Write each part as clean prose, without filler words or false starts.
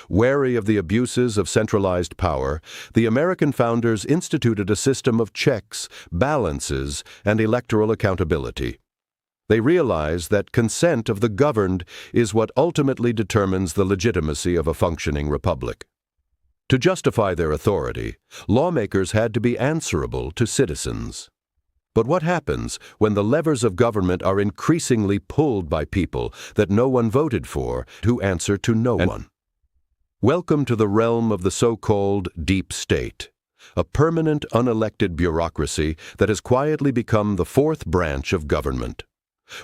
Wary of the abuses of centralized power, the American founders instituted a system of checks, balances, and electoral accountability. They realized that consent of the governed is what ultimately determines the legitimacy of a functioning republic. To justify their authority, lawmakers had to be answerable to citizens. But what happens when the levers of government are increasingly pulled by people that no one voted for who answer to no one? Welcome to the realm of the so-called deep state, a permanent unelected bureaucracy that has quietly become the fourth branch of government.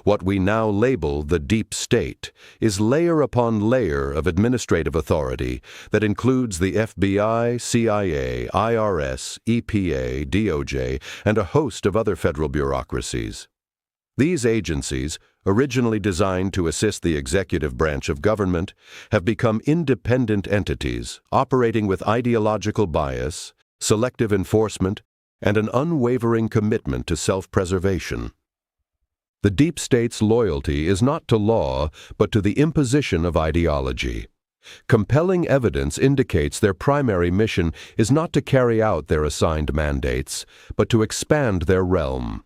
What we now label the deep state is layer upon layer of administrative authority that includes the FBI, CIA, IRS, EPA, DOJ, and a host of other federal bureaucracies. These agencies, originally designed to assist the executive branch of government, have become independent entities operating with ideological bias, selective enforcement, and an unwavering commitment to self-preservation. The deep state's loyalty is not to law, but to the imposition of ideology. Compelling evidence indicates their primary mission is not to carry out their assigned mandates, but to expand their realm.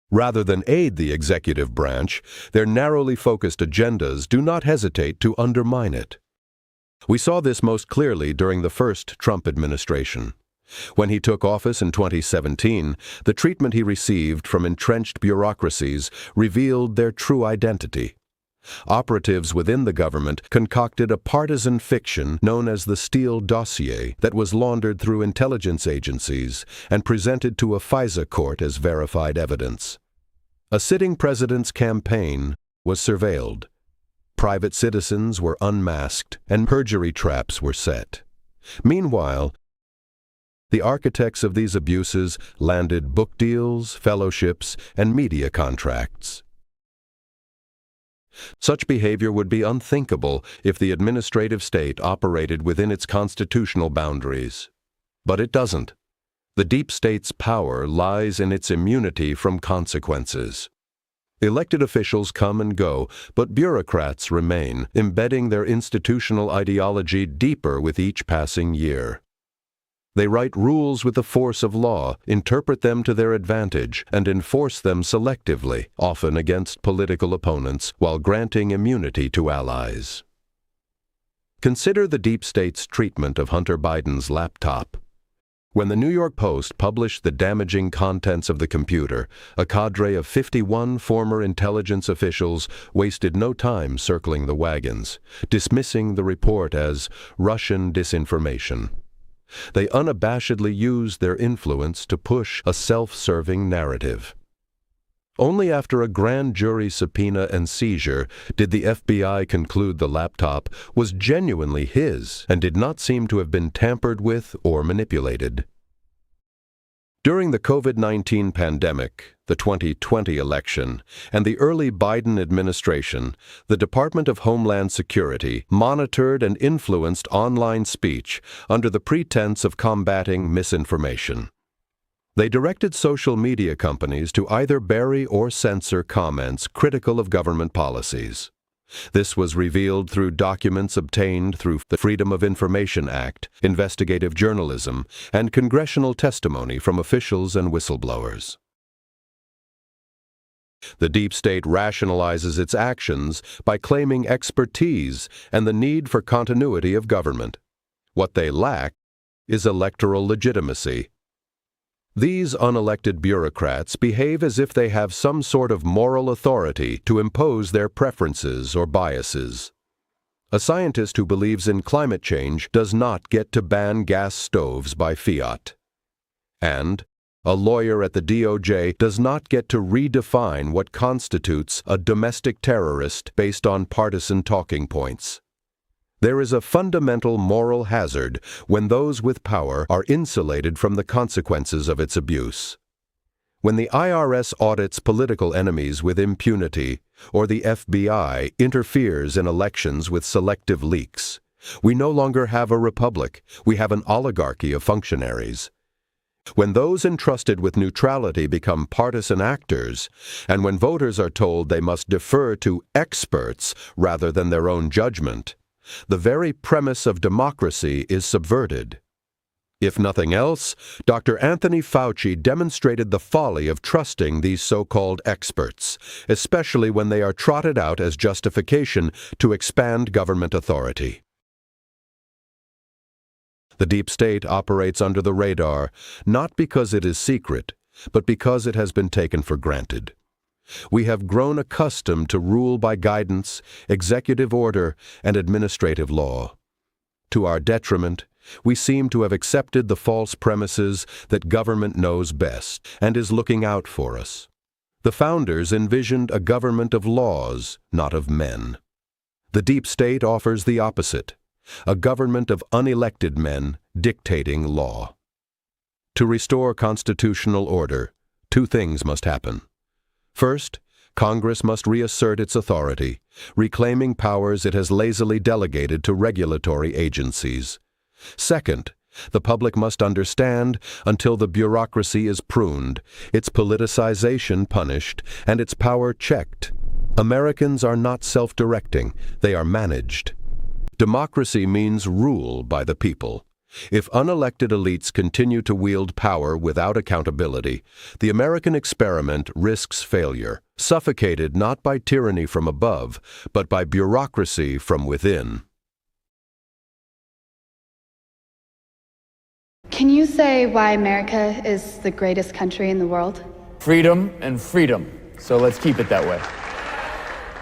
Rather than aid the executive branch, their narrowly focused agendas do not hesitate to undermine it. We saw this most clearly during the first Trump administration. When he took office in 2017, the treatment he received from entrenched bureaucracies revealed their true identity. Operatives within the government concocted a partisan fiction known as the Steele dossier that was laundered through intelligence agencies and presented to a FISA court as verified evidence. A sitting president's campaign was surveilled. Private citizens were unmasked and perjury traps were set. Meanwhile, the architects of these abuses landed book deals, fellowships, and media contracts. Such behavior would be unthinkable if the administrative state operated within its constitutional boundaries. But it doesn't. The deep state's power lies in its immunity from consequences. Elected officials come and go, but bureaucrats remain, embedding their institutional ideology deeper with each passing year. They write rules with the force of law, interpret them to their advantage, and enforce them selectively, often against political opponents, while granting immunity to allies. Consider the deep state's treatment of Hunter Biden's laptop. When the New York Post published the damaging contents of the computer, a cadre of 51 former intelligence officials wasted no time circling the wagons, dismissing the report as Russian disinformation. They unabashedly used their influence to push a self-serving narrative. Only after a grand jury subpoena and seizure did the FBI conclude the laptop was genuinely his and did not seem to have been tampered with or manipulated. During the COVID-19 pandemic, the 2020 election, and the early Biden administration, the Department of Homeland Security monitored and influenced online speech under the pretense of combating misinformation. They directed social media companies to either bury or censor comments critical of government policies. This was revealed through documents obtained through the Freedom of Information Act, investigative journalism, and congressional testimony from officials and whistleblowers. The deep state rationalizes its actions by claiming expertise and the need for continuity of government. What they lack is electoral legitimacy. These unelected bureaucrats behave as if they have some sort of moral authority to impose their preferences or biases. A scientist who believes in climate change does not get to ban gas stoves by fiat. And a lawyer at the DOJ does not get to redefine what constitutes a domestic terrorist based on partisan talking points. There is a fundamental moral hazard when those with power are insulated from the consequences of its abuse. When the IRS audits political enemies with impunity, or the FBI interferes in elections with selective leaks, we no longer have a republic, we have an oligarchy of functionaries. When those entrusted with neutrality become partisan actors, and when voters are told they must defer to experts rather than their own judgment, The very premise of democracy is subverted. If nothing else, Dr. Anthony Fauci demonstrated the folly of trusting these so-called experts, especially when they are trotted out as justification to expand government authority. The deep state operates under the radar, not because it is secret, but because it has been taken for granted. We have grown accustomed to rule by guidance, executive order, and administrative law. To our detriment, we seem to have accepted the false premises that government knows best and is looking out for us. The founders envisioned a government of laws, not of men. The deep state offers the opposite, a government of unelected men dictating law. To restore constitutional order, two things must happen. First, Congress must reassert its authority, reclaiming powers it has lazily delegated to regulatory agencies. Second, the public must understand, until the bureaucracy is pruned, its politicization punished, and its power checked. Americans are not self-directing, they are managed. Democracy means rule by the people. If unelected elites continue to wield power without accountability, the American experiment risks failure, suffocated not by tyranny from above, but by bureaucracy from within. Can you say why America is the greatest country in the world? Freedom and freedom. So let's keep it that way.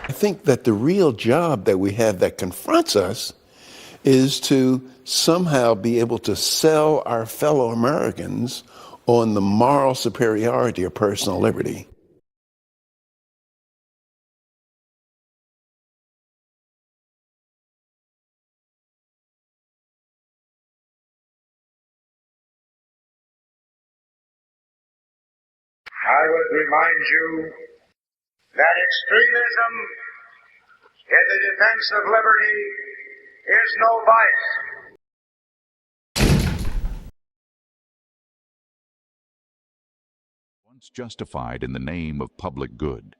I think that the real job that we have that confronts us is to somehow be able to sell our fellow Americans on the moral superiority of personal liberty. I would remind you that extremism in the defense of liberty is no vice. Once justified in the name of public good,